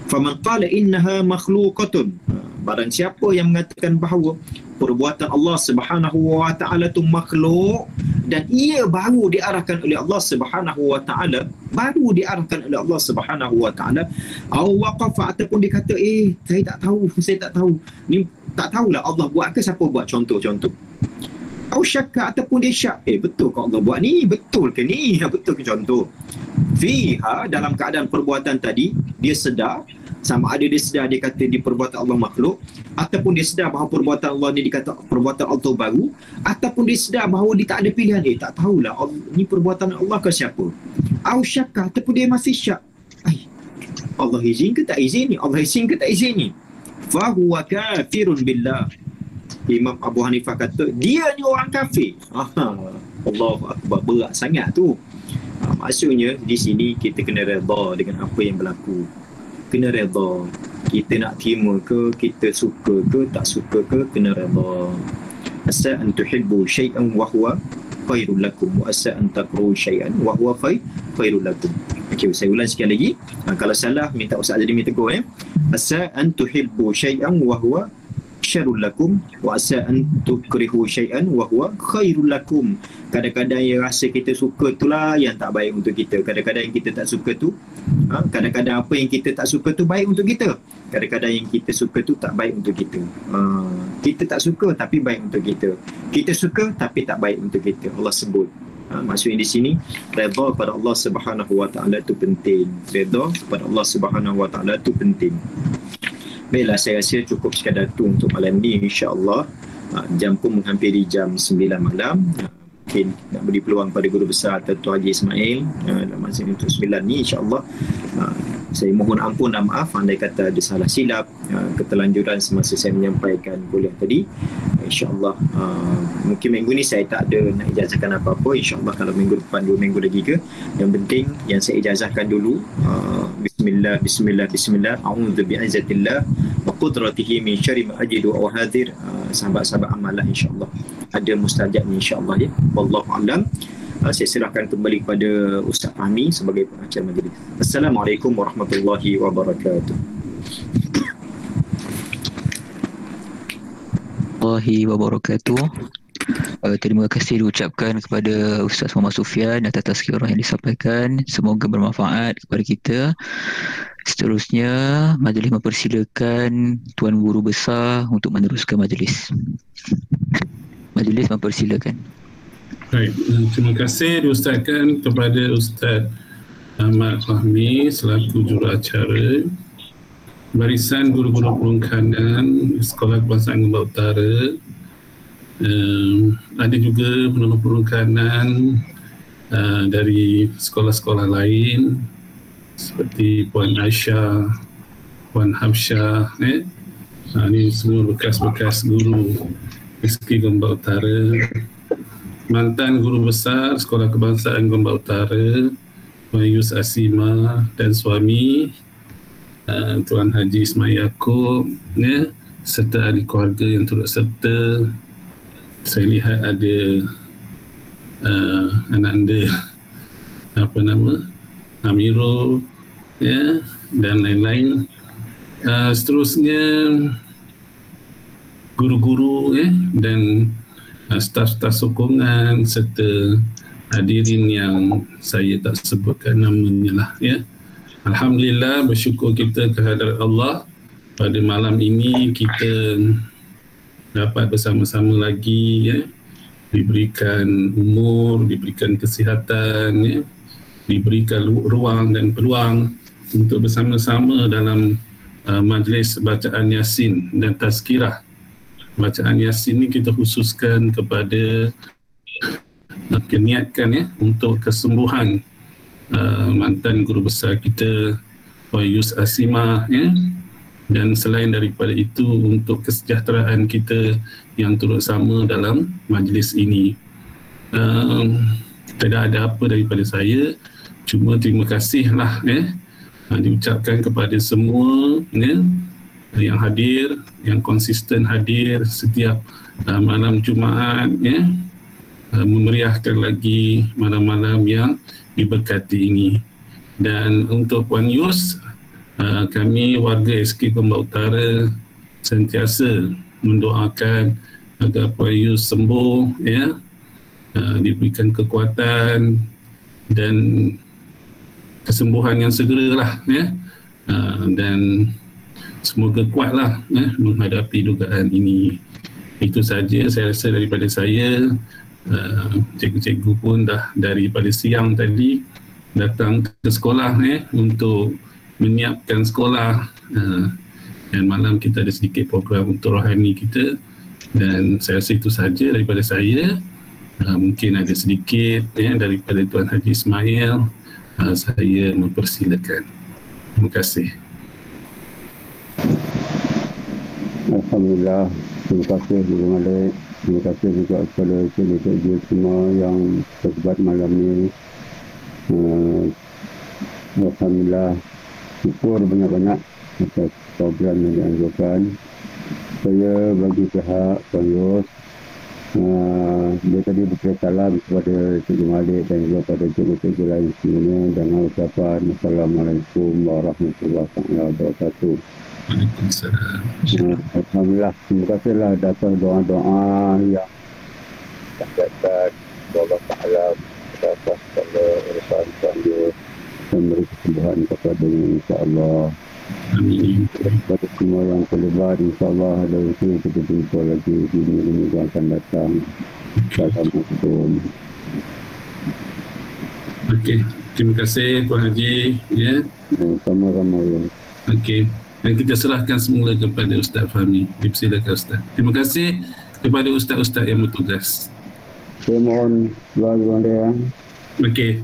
Faman qala innaha makhluqatun, barang siapa yang mengatakan bahawa perbuatan Allah Subhanahu wa taala tu makhluk dan ia baru diarahkan oleh Allah Subhanahu wa taala, baru diarahkan oleh Allah Subhanahu wa taala, aw waqafa, ataupun dia kata saya tak tahu ni, tak tahulah Allah buat ke siapa buat, contoh atau syakka, ataupun dia syak, betul kau Allah buat ni, betul ke ni, betul ke, contoh fiha, dalam keadaan perbuatan tadi dia sedar, sama ada dia sedar dia kata di perbuatan Allah makhluk, ataupun dia sedar bahawa perbuatan Allah ni dikata perbuatan Allah baru, ataupun dia sedar bahawa dia tak ada pilihan, tak tahulah ni perbuatan Allah ke siapa, au syakka, ataupun dia masih syak, Allah izin ke tak izin ni, Allah izin ke tak izin ni, fahuwa kafirun billah. Imam Abu Hanifah kata dia ni orang kafir. Allahu Akbar, berat sangat tu. Maksudnya di sini kita kena redha dengan apa yang berlaku. Kena redha. Kita nak terima ke, kita suka ke, tak suka ke, kena redha. Asa an tuhibbu syai'an wa huwa khairul lakum wa asa an takrahu syai'an wa huwa khairul lakum. Okey, saya ulang sekali lagi. Kalau salah minta Ustaz Azmi tegur Asa an tuhibbu syai'an wa huwa syarrul lakum wa asa an tukrihu syai'an wa huwa khairul lakum. Kadang-kadang yang rasa kita suka itulah yang tak baik untuk kita. Kadang-kadang yang kita tak suka tu, kadang-kadang apa yang kita tak suka tu baik untuk kita. Kadang-kadang yang kita suka tu tak baik untuk kita. Kita tak suka tapi baik untuk kita. Kita suka tapi tak baik untuk kita. Allah sebut. Maksudnya di sini redha pada Allah Subhanahu wa taala tu penting. Redha pada Allah Subhanahu wa taala tu penting. Baiklah, saya rasa cukup sekadar tu untuk malam ni, insya-Allah. Jam pun menghampiri jam 9 malam. Mungkin nak beri peluang pada guru besar Dato' Haji Ismail dalam masa untuk 9 ni, insya-Allah. Saya mohon ampun dan maaf andai kata ada salah silap, keterlanjuran semasa saya menyampaikan kuliah tadi. InsyaAllah mungkin minggu ni saya tak ada nak ijazahkan apa-apa. InsyaAllah kalau minggu depan 2 minggu lagi ke, yang penting yang saya ijazahkan dulu Bismillah A'udzu bi'izzatillah wa qudratihi min syarri ma ajidu wa hadir. Sahabat-sahabat amalah insyaAllah ada mustajab ni, insyaAllah ya. Wallahu a'lam. Saya serahkan kembali kepada Ustaz Fahmi sebagai pengacara majlis. Assalamualaikum warahmatullahi wabarakatuh. Warahmatullahi wabarakatuh. Terima kasih diucapkan kepada Ustaz Muhammad Sufian atas tazkirah yang disampaikan. Semoga bermanfaat kepada kita. Seterusnya, majlis mempersilakan Tuan Guru Besar untuk meneruskan majlis. Majlis mempersilakan. Baik, terima kasih diustazkan kepada Ustaz Ahmad Fahmi selaku juruacara Barisan Guru-Guru Perungkanan Sekolah Kebangsaan Gombak Utara. Ada juga penolong perungkanan dari sekolah-sekolah lain seperti Puan Aisyah, Puan Hamsyah. Ini semua bekas-bekas guru SK Gombak Utara. Mantan Guru Besar Sekolah Kebangsaan Gombak Utara Puan Yus Asima dan suami Tuan Haji Ismail Yaakob, serta ahli keluarga yang turut serta. Saya lihat ada anak anda Amirul dan lain-lain. Seterusnya guru-guru dan staf-staf sokongan serta hadirin yang saya tak sebutkan namanya lah ya. Alhamdulillah, bersyukur kita kehadrat Allah, pada malam ini kita dapat bersama-sama lagi ya, diberikan umur, diberikan kesihatan ya, diberikan ruang dan peluang untuk bersama-sama dalam majlis bacaan Yasin dan tazkirah. Bacaan Yasin ni kita khususkan kepada niatkan ya untuk kesembuhan mantan guru besar kita Yus Asimah ya, dan selain daripada itu untuk kesejahteraan kita yang turut sama dalam majlis ini. Tidak ada apa daripada saya, cuma terima kasihlah diucapkan kepada semua yang hadir, yang konsisten hadir setiap malam Jumaat memeriahkan lagi malam-malam yang diberkati ini. Dan untuk Puan Yus, kami warga SK Gombak Utara sentiasa mendoakan agar Puan Yus sembuh ya, diberikan kekuatan dan kesembuhan yang segeralah ya, dan semoga kuatlah menghadapi dugaan ini. Itu saja saya rasa daripada saya. Cikgu-cikgu pun dah daripada siang tadi datang ke sekolah untuk menyiapkan sekolah, dan malam kita ada sedikit program untuk rohani kita, dan saya rasa itu saja daripada saya. Mungkin ada sedikit daripada Tuan Haji Ismail, saya mempersilakan. Terima kasih. Alhamdulillah, terima kasih Guru Malik. Terima kasih juga kepada cikgu-cikgu semua yang terlibat malam ini. Alhamdulillah, syukur banyak-banyak atas program yang dianjurkan. Saya bagi pihak Puan Yus, dia tadi berkata salam kepada Cikgu Malik dan juga kepada cikgu-cikgu lain semuanya dengan ucapan Assalamualaikum warahmatullahi wabarakatuh. Alhamdulillah, terima kasihlah atas doa-doa yang disampaikan Allah Ta'ala atas segala urusan Puan Yus dan beri kesembuhan kepadanya, insyaAllah. Amin. Kepada semua yang terlibat, insyaAllah ada usaha kita jumpa lagi di minggu yang akan datang. Assalamualaikum. Okey, terima kasih Tuan Haji ya. Sama-sama ya. Okey, dan kita serahkan semula kepada Ustaz Fahmi. Dipersilakan Ustaz. Terima kasih kepada Ustaz-Ustaz yang bertugas. Saya mohon doa dia. Okey.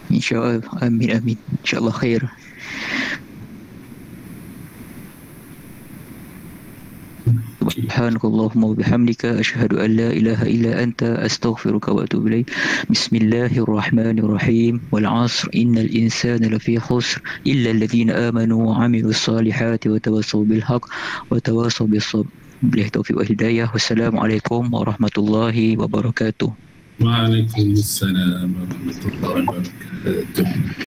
InsyaAllah, amin. InsyaAllah khair. Subhanakallahumma wa bihamdika asyhadu an la ilaha illa anta astaghfiruka wa atubu ilaik. Bismillahirrahmanirrahim. Wal 'asr innal insana lafi khusr illa alladhina amanu wa 'amilus salihati wa tawassaw bil haqq wa tawassaw bis sabr. Billahi taufiq wal hidayah. Wassalamualaikum warahmatullahi wabarakatuh. Waalaikumsalam warahmatullahi wabarakatuh.